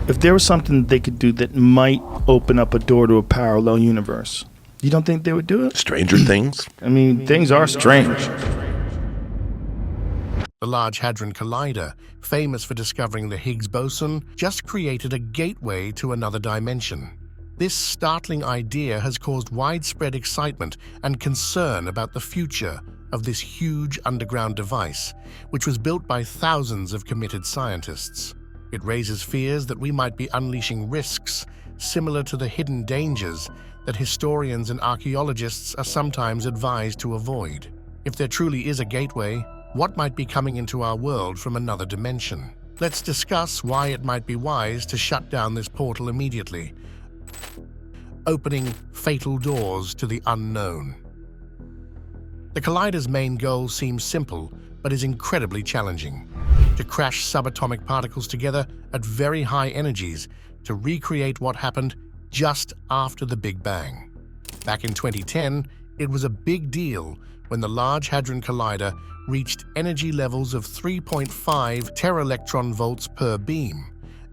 If there was something they could do that might open up a door to a parallel universe, you don't think they would do it? Stranger things? I mean, things are strange. The Large Hadron Collider, famous for discovering the Higgs boson, just created a gateway to another dimension. This startling idea has caused widespread excitement and concern about the future of this huge underground device, which was built by thousands of committed scientists. It raises fears that we might be unleashing risks similar to the hidden dangers that historians and archaeologists are sometimes advised to avoid. If there truly is a gateway, what might be coming into our world from another dimension? Let's discuss why it might be wise to shut down this portal immediately, opening fatal doors to the unknown. The Collider's main goal seems simple, but is incredibly challenging: to crash subatomic particles together at very high energies to recreate what happened just after the Big Bang. Back in 2010, it was a big deal when the Large Hadron Collider reached energy levels of 3.5 teraelectronvolts per beam,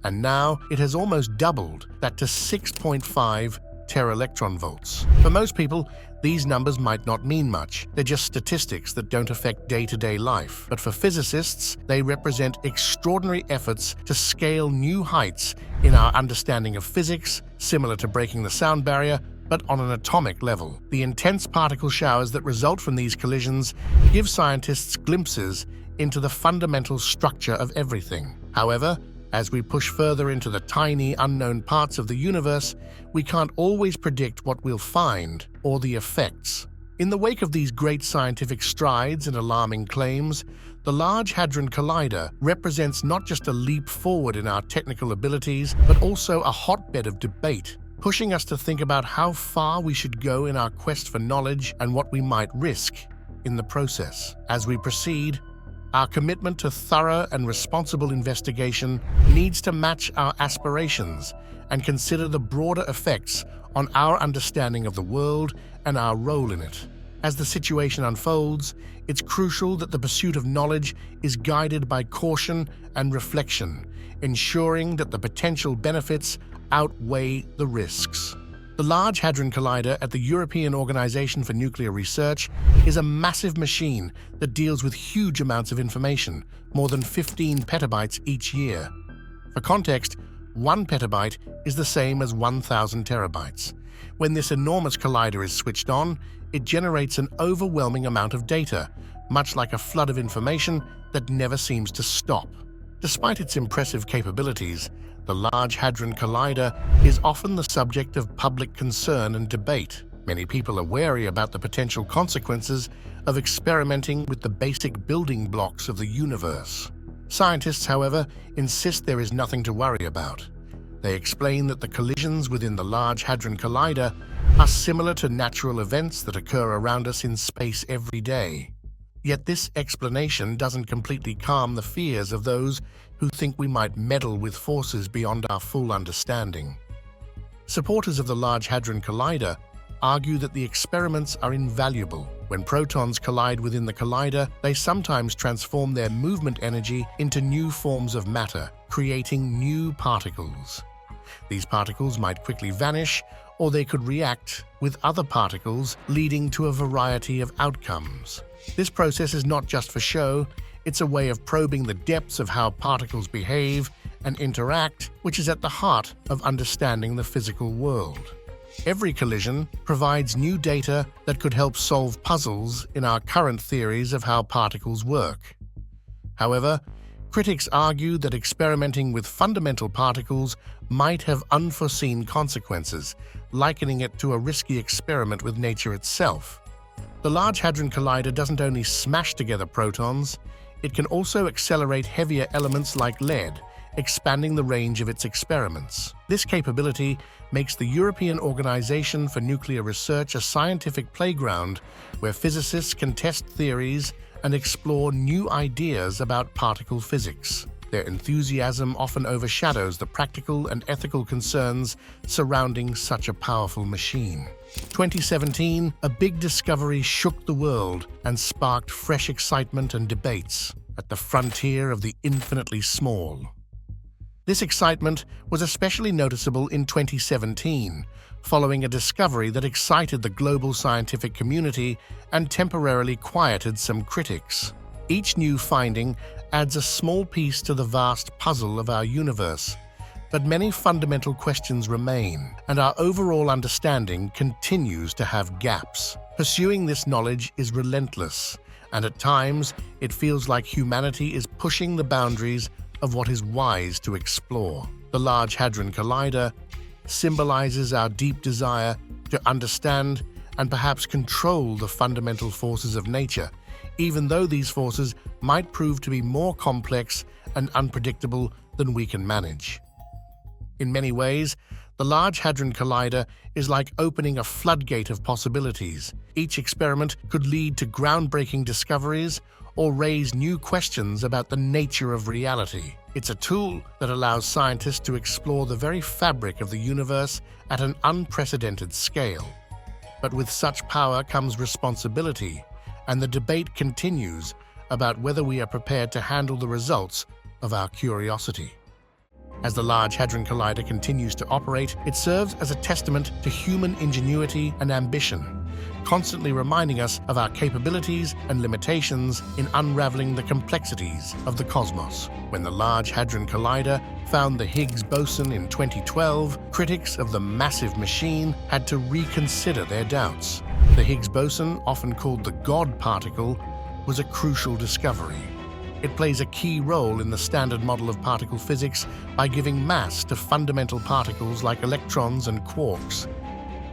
and now it has almost doubled that to 6.5 teraelectronvolts. For most people, these numbers might not mean much. They're just statistics that don't affect day-to-day life. But for physicists, they represent extraordinary efforts to scale new heights in our understanding of physics, similar to breaking the sound barrier, but on an atomic level. The intense particle showers that result from these collisions give scientists glimpses into the fundamental structure of everything. However, as we push further into the tiny, unknown parts of the universe, we can't always predict what we'll find or the effects. In the wake of these great scientific strides and alarming claims, the Large Hadron Collider represents not just a leap forward in our technical abilities, but also a hotbed of debate, pushing us to think about how far we should go in our quest for knowledge and what we might risk in the process. As we proceed, our commitment to thorough and responsible investigation needs to match our aspirations and consider the broader effects on our understanding of the world and our role in it. As the situation unfolds, it's crucial that the pursuit of knowledge is guided by caution and reflection, ensuring that the potential benefits outweigh the risks. The Large Hadron Collider at the European Organization for Nuclear Research is a massive machine that deals with huge amounts of information, more than 15 petabytes each year. For context, 1 petabyte is the same as 1,000 terabytes. When this enormous collider is switched on, it generates an overwhelming amount of data, much like a flood of information that never seems to stop. Despite its impressive capabilities, the Large Hadron Collider is often the subject of public concern and debate. Many people are wary about the potential consequences of experimenting with the basic building blocks of the universe. Scientists, however, insist there is nothing to worry about. They explain that the collisions within the Large Hadron Collider are similar to natural events that occur around us in space every day. Yet this explanation doesn't completely calm the fears of those who think we might meddle with forces beyond our full understanding. Supporters of the Large Hadron Collider argue that the experiments are invaluable. When protons collide within the collider, they sometimes transform their movement energy into new forms of matter, creating new particles. These particles might quickly vanish, or they could react with other particles, leading to a variety of outcomes. This process is not just for show, it's a way of probing the depths of how particles behave and interact, which is at the heart of understanding the physical world. Every collision provides new data that could help solve puzzles in our current theories of how particles work. However, critics argue that experimenting with fundamental particles might have unforeseen consequences, likening it to a risky experiment with nature itself. The Large Hadron Collider doesn't only smash together protons, it can also accelerate heavier elements like lead, expanding the range of its experiments. This capability makes the European Organization for Nuclear Research a scientific playground where physicists can test theories and explore new ideas about particle physics. Their enthusiasm often overshadows the practical and ethical concerns surrounding such a powerful machine. 2017, a big discovery shook the world and sparked fresh excitement and debates at the frontier of the infinitely small. This excitement was especially noticeable in 2017, following a discovery that excited the global scientific community and temporarily quieted some critics. Each new finding adds a small piece to the vast puzzle of our universe, but many fundamental questions remain, and our overall understanding continues to have gaps. Pursuing this knowledge is relentless, and at times it feels like humanity is pushing the boundaries of what is wise to explore. The Large Hadron Collider symbolizes our deep desire to understand and perhaps control the fundamental forces of nature, even though these forces might prove to be more complex and unpredictable than we can manage. In many ways, the Large Hadron Collider is like opening a floodgate of possibilities. Each experiment could lead to groundbreaking discoveries or raise new questions about the nature of reality. It's a tool that allows scientists to explore the very fabric of the universe at an unprecedented scale. But with such power comes responsibility, and the debate continues about whether we are prepared to handle the results of our curiosity. As the Large Hadron Collider continues to operate, it serves as a testament to human ingenuity and ambition, constantly reminding us of our capabilities and limitations in unraveling the complexities of the cosmos. When the Large Hadron Collider found the Higgs boson in 2012, critics of the massive machine had to reconsider their doubts. The Higgs boson, often called the God particle, was a crucial discovery. It plays a key role in the standard model of particle physics by giving mass to fundamental particles like electrons and quarks.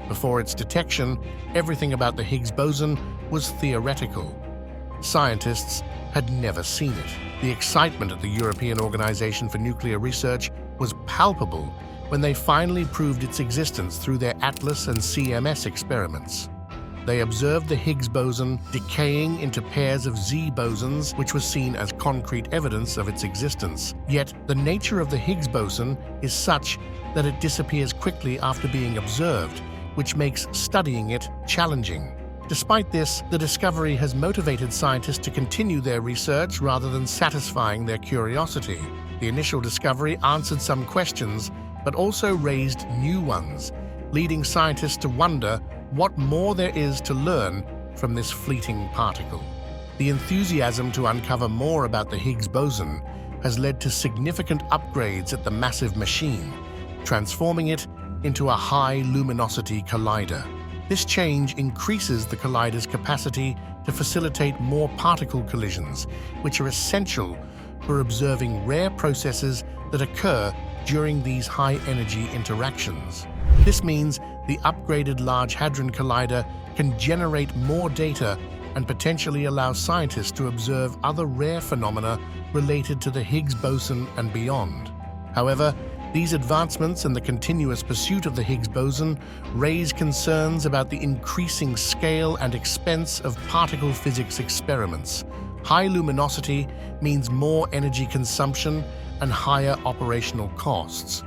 Before its detection, everything about the Higgs boson was theoretical. Scientists had never seen it. The excitement at the European Organization for Nuclear Research was palpable when they finally proved its existence through their ATLAS and CMS experiments. They observed the Higgs boson decaying into pairs of Z bosons, which was seen as concrete evidence of its existence. Yet, the nature of the Higgs boson is such that it disappears quickly after being observed, which makes studying it challenging. Despite this, the discovery has motivated scientists to continue their research rather than satisfying their curiosity. The initial discovery answered some questions, but also raised new ones, leading scientists to wonder what more there is to learn from this fleeting particle. The enthusiasm to uncover more about the Higgs boson has led to significant upgrades at the massive machine, transforming it into a high-luminosity collider. This change increases the collider's capacity to facilitate more particle collisions, which are essential for observing rare processes that occur during these high-energy interactions. This means the upgraded Large Hadron Collider can generate more data and potentially allow scientists to observe other rare phenomena related to the Higgs boson and beyond. However, these advancements and the continuous pursuit of the Higgs boson raise concerns about the increasing scale and expense of particle physics experiments. High luminosity means more energy consumption and higher operational costs.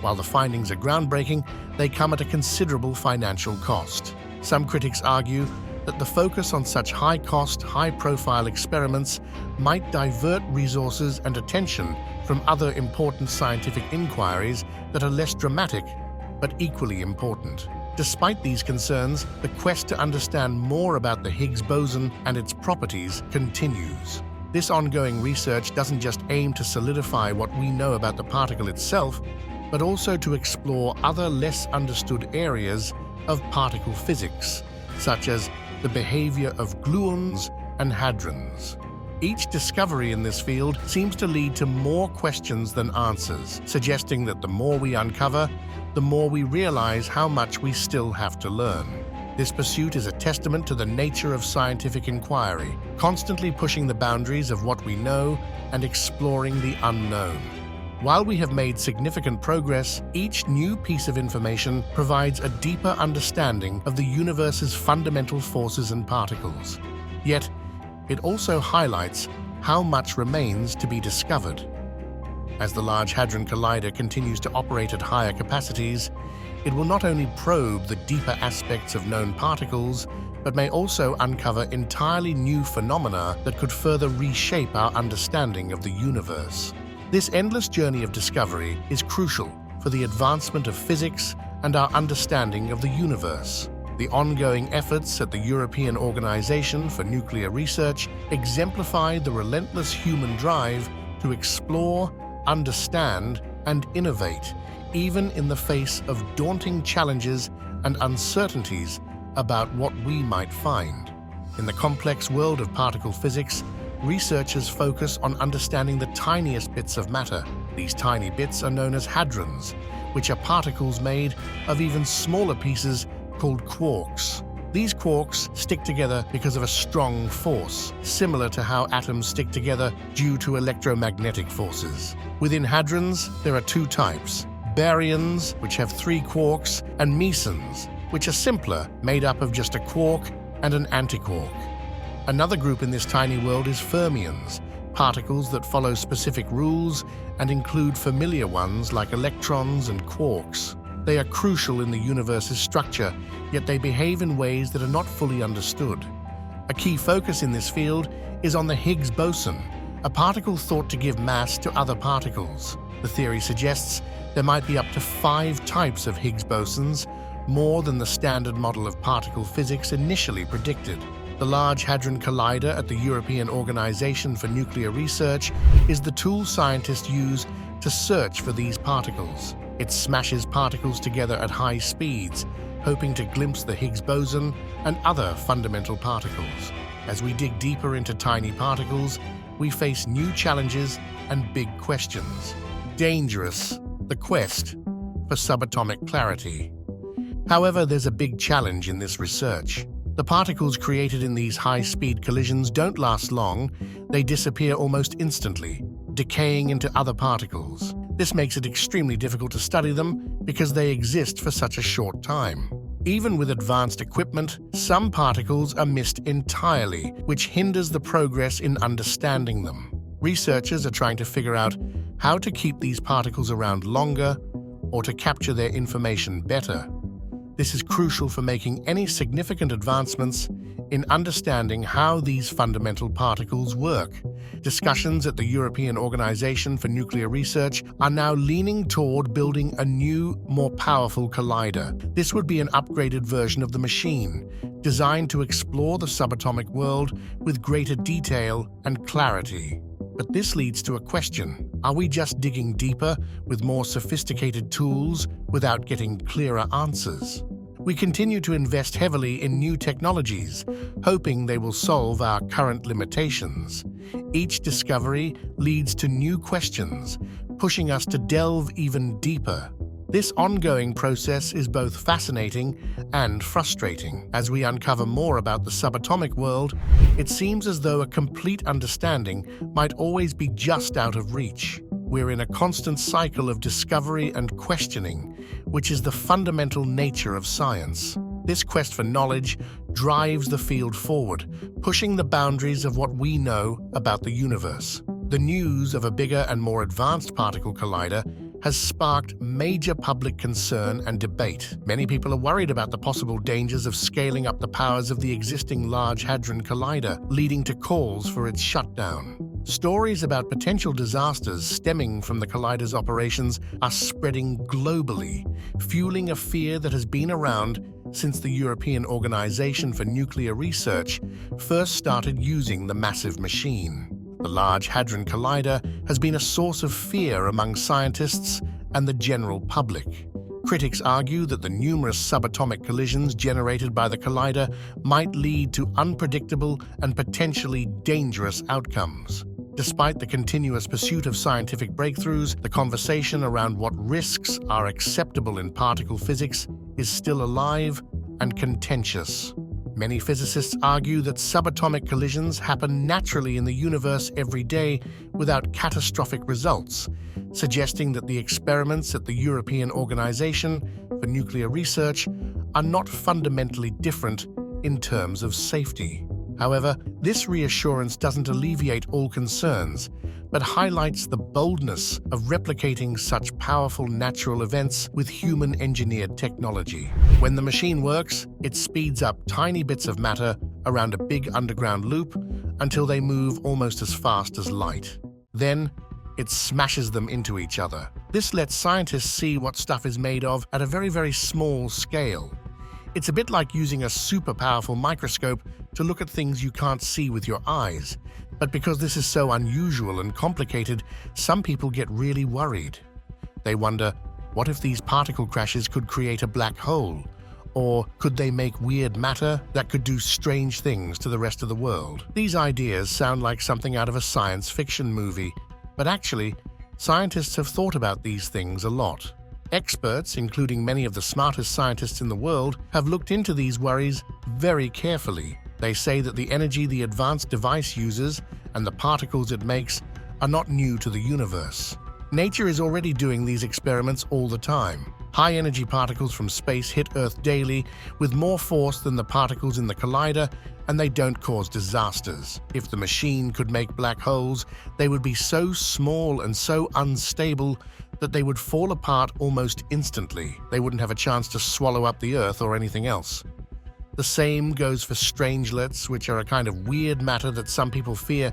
While the findings are groundbreaking, they come at a considerable financial cost. Some critics argue that the focus on such high-cost, high-profile experiments might divert resources and attention from other important scientific inquiries that are less dramatic but equally important. Despite these concerns, the quest to understand more about the Higgs boson and its properties continues. This ongoing research doesn't just aim to solidify what we know about the particle itself, but also to explore other less understood areas of particle physics, such as the behavior of gluons and hadrons. Each discovery in this field seems to lead to more questions than answers, suggesting that the more we uncover, the more we realize how much we still have to learn. This pursuit is a testament to the nature of scientific inquiry, constantly pushing the boundaries of what we know and exploring the unknown. While we have made significant progress, each new piece of information provides a deeper understanding of the universe's fundamental forces and particles. Yet, it also highlights how much remains to be discovered. As the Large Hadron Collider continues to operate at higher capacities, it will not only probe the deeper aspects of known particles, but may also uncover entirely new phenomena that could further reshape our understanding of the universe. This endless journey of discovery is crucial for the advancement of physics and our understanding of the universe. The ongoing efforts at the European Organization for Nuclear Research exemplify the relentless human drive to explore, understand, and innovate, even in the face of daunting challenges and uncertainties about what we might find. In the complex world of particle physics, researchers focus on understanding the tiniest bits of matter. These tiny bits are known as hadrons, which are particles made of even smaller pieces called quarks. These quarks stick together because of a strong force, similar to how atoms stick together due to electromagnetic forces. Within hadrons, there are two types: baryons, which have 3 quarks, and mesons, which are simpler, made up of just a quark and an antiquark. Another group in this tiny world is fermions, particles that follow specific rules and include familiar ones like electrons and quarks. They are crucial in the universe's structure, yet they behave in ways that are not fully understood. A key focus in this field is on the Higgs boson, a particle thought to give mass to other particles. The theory suggests there might be up to 5 types of Higgs bosons, more than the standard model of particle physics initially predicted. The Large Hadron Collider at the European Organization for Nuclear Research is the tool scientists use to search for these particles. It smashes particles together at high speeds, hoping to glimpse the Higgs boson and other fundamental particles. As we dig deeper into tiny particles, we face new challenges and big questions. Dangerous, the quest for subatomic clarity. However, there's a big challenge in this research. The particles created in these high-speed collisions don't last long. They disappear almost instantly, decaying into other particles. This makes it extremely difficult to study them because they exist for such a short time. Even with advanced equipment, some particles are missed entirely, which hinders the progress in understanding them. Researchers are trying to figure out how to keep these particles around longer or to capture their information better. This is crucial for making any significant advancements in understanding how these fundamental particles work. Discussions at the European Organization for Nuclear Research are now leaning toward building a new, more powerful collider. This would be an upgraded version of the machine, designed to explore the subatomic world with greater detail and clarity. But this leads to a question. Are we just digging deeper with more sophisticated tools without getting clearer answers? We continue to invest heavily in new technologies, hoping they will solve our current limitations. Each discovery leads to new questions, pushing us to delve even deeper. This ongoing process is both fascinating and frustrating. As we uncover more about the subatomic world, it seems as though a complete understanding might always be just out of reach. We're in a constant cycle of discovery and questioning, which is the fundamental nature of science. This quest for knowledge drives the field forward, pushing the boundaries of what we know about the universe. The news of a bigger and more advanced particle collider has sparked major public concern and debate. Many people are worried about the possible dangers of scaling up the powers of the existing Large Hadron Collider, leading to calls for its shutdown. Stories about potential disasters stemming from the collider's operations are spreading globally, fueling a fear that has been around since the European Organization for Nuclear Research first started using the massive machine. The Large Hadron Collider has been a source of fear among scientists and the general public. Critics argue that the numerous subatomic collisions generated by the collider might lead to unpredictable and potentially dangerous outcomes. Despite the continuous pursuit of scientific breakthroughs, the conversation around what risks are acceptable in particle physics is still alive and contentious. Many physicists argue that subatomic collisions happen naturally in the universe every day without catastrophic results, suggesting that the experiments at the European Organization for Nuclear Research are not fundamentally different in terms of safety. However, this reassurance doesn't alleviate all concerns, but highlights the boldness of replicating such powerful natural events with human-engineered technology. When the machine works, it speeds up tiny bits of matter around a big underground loop until they move almost as fast as light. Then, it smashes them into each other. This lets scientists see what stuff is made of at a very, very small scale. It's a bit like using a super powerful microscope to look at things you can't see with your eyes. But because this is so unusual and complicated, some people get really worried. They wonder, what if these particle crashes could create a black hole? Or could they make weird matter that could do strange things to the rest of the world? These ideas sound like something out of a science fiction movie, but actually, scientists have thought about these things a lot. Experts, including many of the smartest scientists in the world, have looked into these worries very carefully. They say that the energy the advanced device uses and the particles it makes are not new to the universe. Nature is already doing these experiments all the time. High-energy particles from space hit Earth daily with more force than the particles in the collider, and they don't cause disasters. If the machine could make black holes, they would be so small and so unstable that they would fall apart almost instantly. They wouldn't have a chance to swallow up the Earth or anything else. The same goes for strangelets, which are a kind of weird matter that some people fear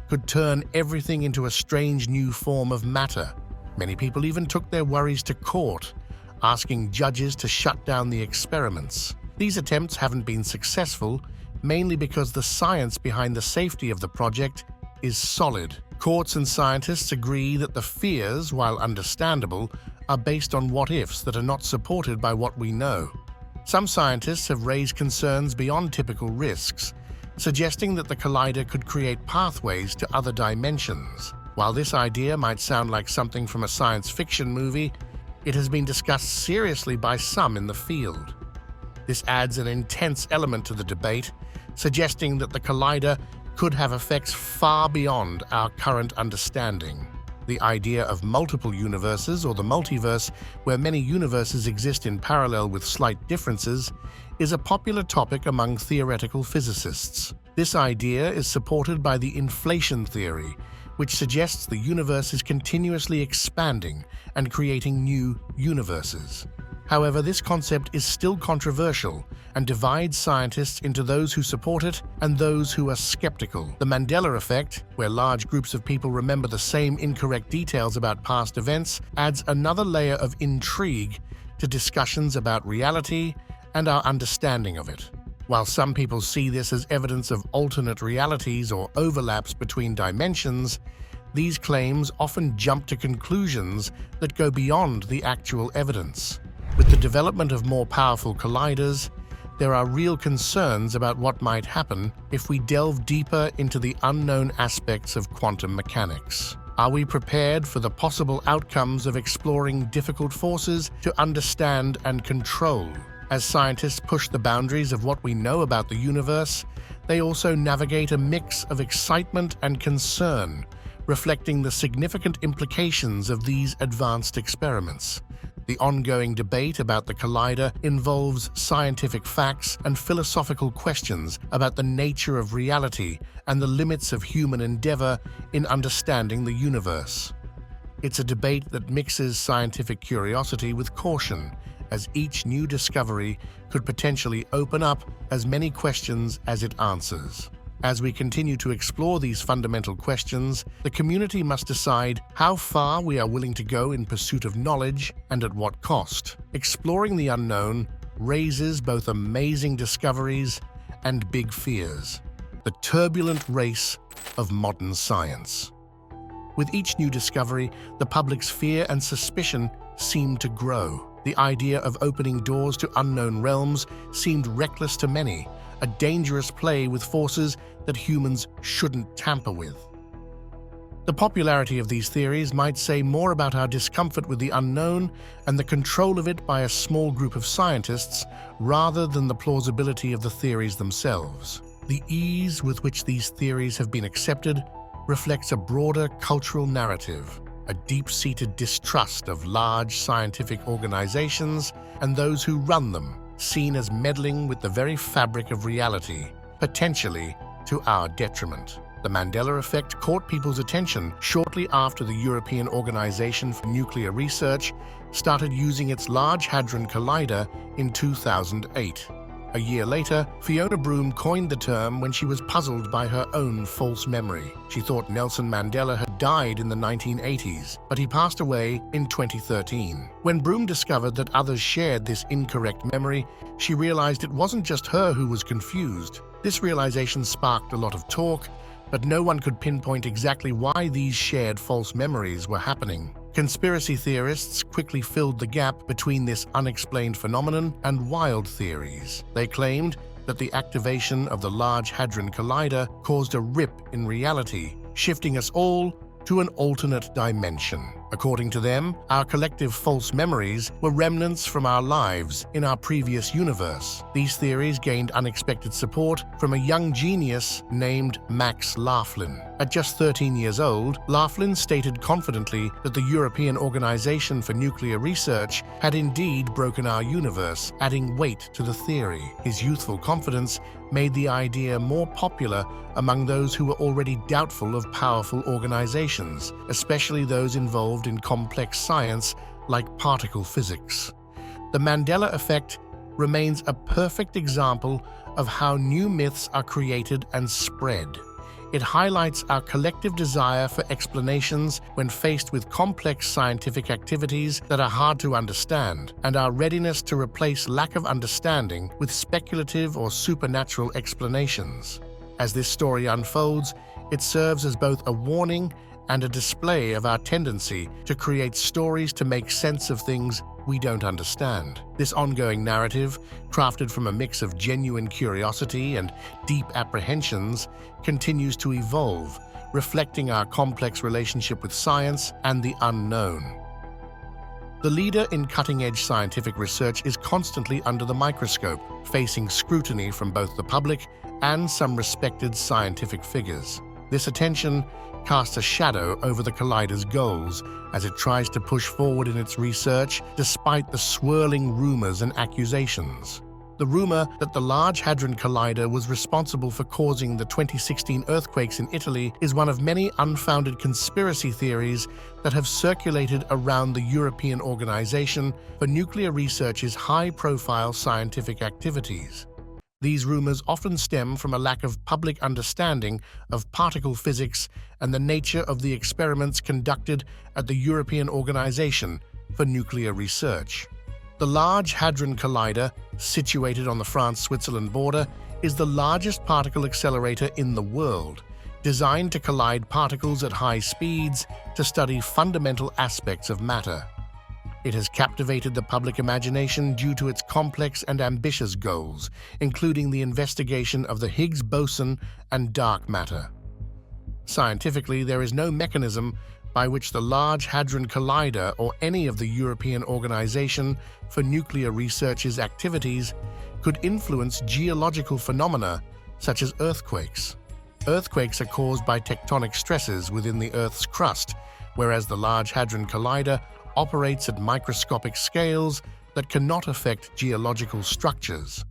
could turn everything into a strange new form of matter. Many people even took their worries to court, asking judges to shut down the experiments. These attempts haven't been successful, mainly because the science behind the safety of the project is solid. Courts and scientists agree that the fears, while understandable, are based on what-ifs that are not supported by what we know. Some scientists have raised concerns beyond typical risks, suggesting that the collider could create pathways to other dimensions. While this idea might sound like something from a science fiction movie, it has been discussed seriously by some in the field. This adds an intense element to the debate, suggesting that the collider could have effects far beyond our current understanding. The idea of multiple universes, or the multiverse, where many universes exist in parallel with slight differences, is a popular topic among theoretical physicists. This idea is supported by the inflation theory, which suggests the universe is continuously expanding and creating new universes. However, this concept is still controversial and divides scientists into those who support it and those who are skeptical. The Mandela effect, where large groups of people remember the same incorrect details about past events, adds another layer of intrigue to discussions about reality and our understanding of it. While some people see this as evidence of alternate realities or overlaps between dimensions, these claims often jump to conclusions that go beyond the actual evidence. With the development of more powerful colliders, there are real concerns about what might happen if we delve deeper into the unknown aspects of quantum mechanics. Are we prepared for the possible outcomes of exploring difficult forces to understand and control? As scientists push the boundaries of what we know about the universe, they also navigate a mix of excitement and concern, reflecting the significant implications of these advanced experiments. The ongoing debate about the collider involves scientific facts and philosophical questions about the nature of reality and the limits of human endeavor in understanding the universe. It's a debate that mixes scientific curiosity with caution, as each new discovery could potentially open up as many questions as it answers. As we continue to explore these fundamental questions, the community must decide how far we are willing to go in pursuit of knowledge and at what cost. Exploring the unknown raises both amazing discoveries and big fears. The turbulent race of modern science. With each new discovery, the public's fear and suspicion seem to grow. The idea of opening doors to unknown realms seemed reckless to many, a dangerous play with forces that humans shouldn't tamper with. The popularity of these theories might say more about our discomfort with the unknown and the control of it by a small group of scientists rather than the plausibility of the theories themselves. The ease with which these theories have been accepted reflects a broader cultural narrative, a deep-seated distrust of large scientific organizations and those who run them, seen as meddling with the very fabric of reality, potentially to our detriment. The Mandela effect caught people's attention shortly after the European Organization for Nuclear Research started using its Large Hadron Collider in 2008. A year later, Fiona Broome coined the term when she was puzzled by her own false memory. She thought Nelson Mandela had died in the 1980s, but he passed away in 2013. When Broome discovered that others shared this incorrect memory, she realized it wasn't just her who was confused. This realization sparked a lot of talk, but no one could pinpoint exactly why these shared false memories were happening. Conspiracy theorists quickly filled the gap between this unexplained phenomenon and wild theories. They claimed that the activation of the Large Hadron Collider caused a rip in reality, shifting us all to an alternate dimension. According to them, our collective false memories were remnants from our lives in our previous universe. These theories gained unexpected support from a young genius named Max Laughlin. At just 13 years old, Laughlin stated confidently that the European Organization for Nuclear Research had indeed broken our universe, adding weight to the theory. His youthful confidence made the idea more popular among those who were already doubtful of powerful organizations, especially those involved in complex science like particle physics. The Mandela effect remains a perfect example of how new myths are created and spread. It highlights our collective desire for explanations when faced with complex scientific activities that are hard to understand, and our readiness to replace lack of understanding with speculative or supernatural explanations. As this story unfolds, it serves as both a warning and a display of our tendency to create stories to make sense of things we don't understand. This ongoing narrative, crafted from a mix of genuine curiosity and deep apprehensions, continues to evolve, reflecting our complex relationship with science and the unknown. The leader in cutting-edge scientific research is constantly under the microscope, facing scrutiny from both the public and some respected scientific figures. This attention casts a shadow over the Collider's goals as it tries to push forward in its research despite the swirling rumors and accusations. The rumor that the Large Hadron Collider was responsible for causing the 2016 earthquakes in Italy is one of many unfounded conspiracy theories that have circulated around the European Organization for Nuclear Research's high-profile scientific activities. These rumors often stem from a lack of public understanding of particle physics and the nature of the experiments conducted at the European Organization for Nuclear Research. The Large Hadron Collider, situated on the France-Switzerland border, is the largest particle accelerator in the world, designed to collide particles at high speeds to study fundamental aspects of matter. It has captivated the public imagination due to its complex and ambitious goals, including the investigation of the Higgs boson and dark matter. Scientifically, there is no mechanism by which the Large Hadron Collider or any of the European Organization for Nuclear Research's activities could influence geological phenomena such as earthquakes. Earthquakes are caused by tectonic stresses within the Earth's crust, whereas the Large Hadron Collider operates at microscopic scales that cannot affect geological structures.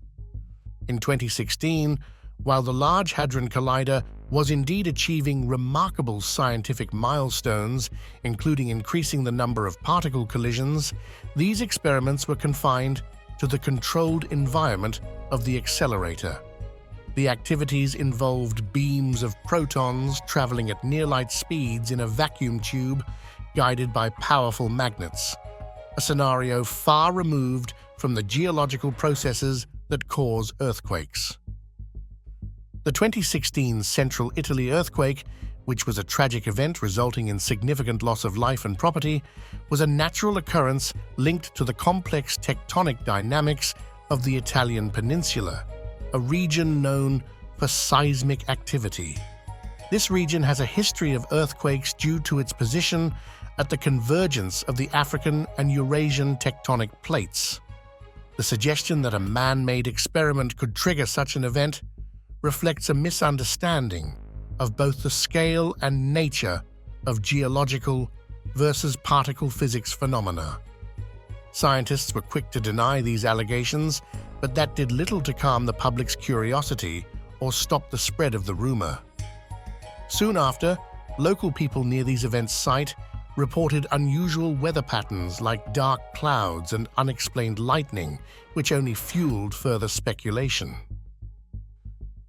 In 2016, while the Large Hadron Collider was indeed achieving remarkable scientific milestones, including increasing the number of particle collisions, these experiments were confined to the controlled environment of the accelerator. The activities involved beams of protons traveling at near-light speeds in a vacuum tube guided by powerful magnets, a scenario far removed from the geological processes that cause earthquakes. The 2016 Central Italy earthquake, which was a tragic event resulting in significant loss of life and property, was a natural occurrence linked to the complex tectonic dynamics of the Italian peninsula, a region known for seismic activity. This region has a history of earthquakes due to its position at the convergence of the African and Eurasian tectonic plates. The suggestion that a man-made experiment could trigger such an event reflects a misunderstanding of both the scale and nature of geological versus particle physics phenomena. Scientists were quick to deny these allegations, but that did little to calm the public's curiosity or stop the spread of the rumor. Soon after, local people near these events' site reported unusual weather patterns like dark clouds and unexplained lightning, which only fueled further speculation.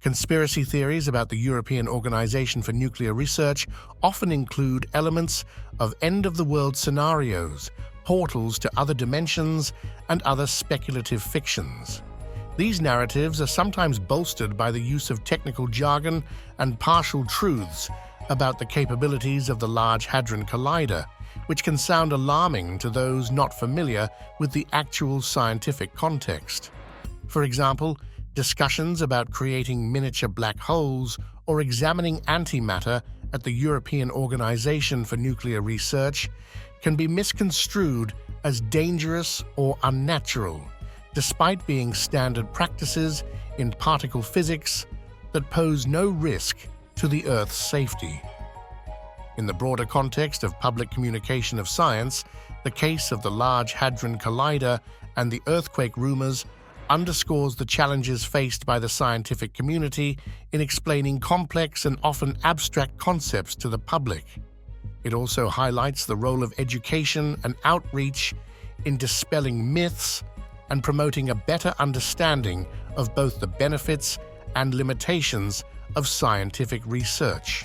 Conspiracy theories about the European Organization for Nuclear Research often include elements of end-of-the-world scenarios, portals to other dimensions, and other speculative fictions. These narratives are sometimes bolstered by the use of technical jargon and partial truths about the capabilities of the Large Hadron Collider, which can sound alarming to those not familiar with the actual scientific context. For example, discussions about creating miniature black holes or examining antimatter at the European Organization for Nuclear Research can be misconstrued as dangerous or unnatural, despite being standard practices in particle physics that pose no risk to the Earth's safety. In the broader context of public communication of science, the case of the Large Hadron Collider and the earthquake rumors underscores the challenges faced by the scientific community in explaining complex and often abstract concepts to the public. It also highlights the role of education and outreach in dispelling myths and promoting a better understanding of both the benefits and limitations of scientific research.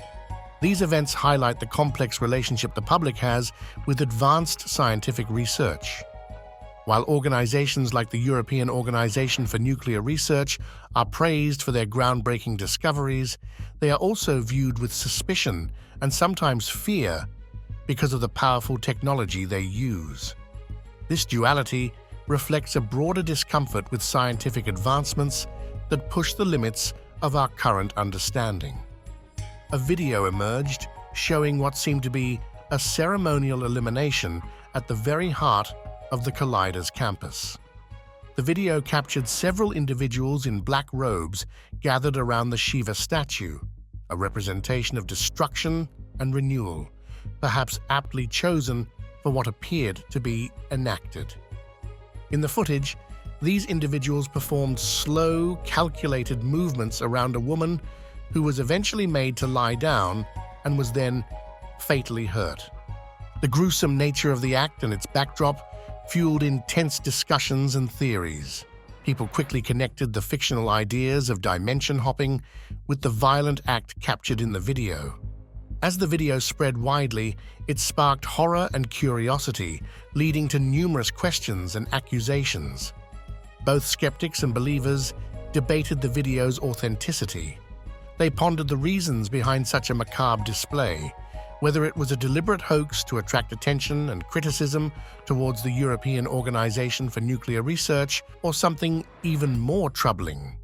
These events highlight the complex relationship the public has with advanced scientific research. While organizations like the European Organization for Nuclear Research are praised for their groundbreaking discoveries, they are also viewed with suspicion and sometimes fear because of the powerful technology they use. This duality reflects a broader discomfort with scientific advancements that push the limits of our current understanding. A video emerged showing what seemed to be a ceremonial illumination at the very heart of the Collider's campus. The video captured several individuals in black robes gathered around the Shiva statue, a representation of destruction and renewal, perhaps aptly chosen for what appeared to be enacted. In the footage, these individuals performed slow, calculated movements around a woman who was eventually made to lie down and was then fatally hurt. The gruesome nature of the act and its backdrop fueled intense discussions and theories. People quickly connected the fictional ideas of dimension hopping with the violent act captured in the video. As the video spread widely, it sparked horror and curiosity, leading to numerous questions and accusations. Both skeptics and believers debated the video's authenticity. They pondered the reasons behind such a macabre display, whether it was a deliberate hoax to attract attention and criticism towards the European Organization for Nuclear Research, or something even more troubling.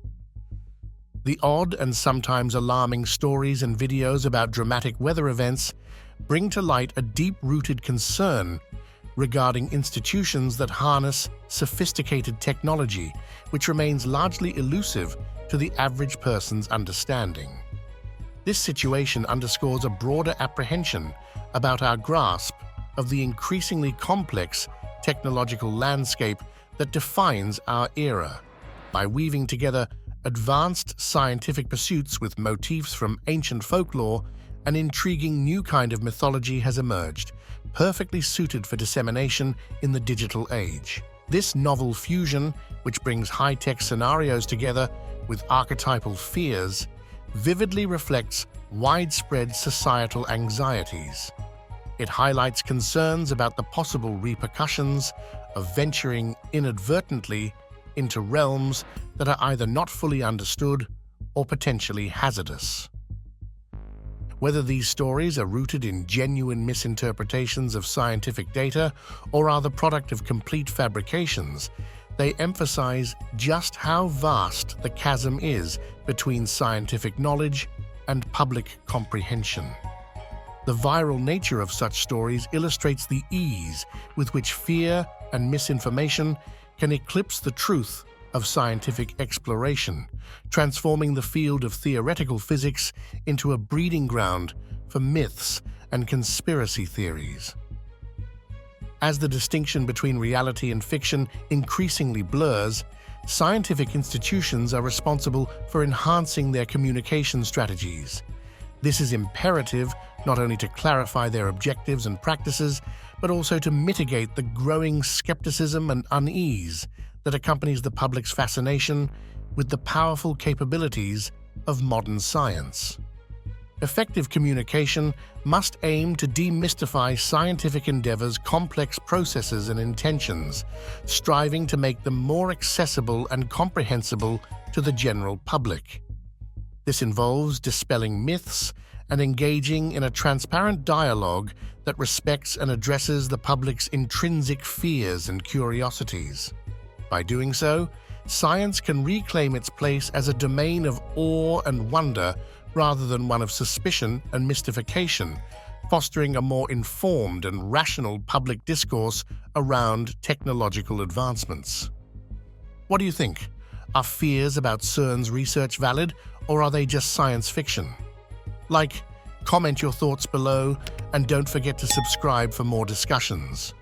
The odd and sometimes alarming stories and videos about dramatic weather events bring to light a deep-rooted concern regarding institutions that harness sophisticated technology, which remains largely elusive to the average person's understanding. This situation underscores a broader apprehension about our grasp of the increasingly complex technological landscape that defines our era. By weaving together advanced scientific pursuits with motifs from ancient folklore, an intriguing new kind of mythology has emerged, perfectly suited for dissemination in the digital age. This novel fusion, which brings high-tech scenarios together with archetypal fears, vividly reflects widespread societal anxieties. It highlights concerns about the possible repercussions of venturing inadvertently into realms that are either not fully understood or potentially hazardous. Whether these stories are rooted in genuine misinterpretations of scientific data or are the product of complete fabrications, they emphasize just how vast the chasm is between scientific knowledge and public comprehension. The viral nature of such stories illustrates the ease with which fear and misinformation can eclipse the truth of scientific exploration, transforming the field of theoretical physics into a breeding ground for myths and conspiracy theories. As the distinction between reality and fiction increasingly blurs, scientific institutions are responsible for enhancing their communication strategies. This is imperative not only to clarify their objectives and practices, but also to mitigate the growing skepticism and unease that accompanies the public's fascination with the powerful capabilities of modern science. Effective communication must aim to demystify scientific endeavor's complex processes and intentions, striving to make them more accessible and comprehensible to the general public. This involves dispelling myths and engaging in a transparent dialogue that respects and addresses the public's intrinsic fears and curiosities. By doing so, science can reclaim its place as a domain of awe and wonder rather than one of suspicion and mystification, fostering a more informed and rational public discourse around technological advancements. What do you think? Are fears about CERN's research valid, or are they just science fiction? Comment your thoughts below, and don't forget to subscribe for more discussions.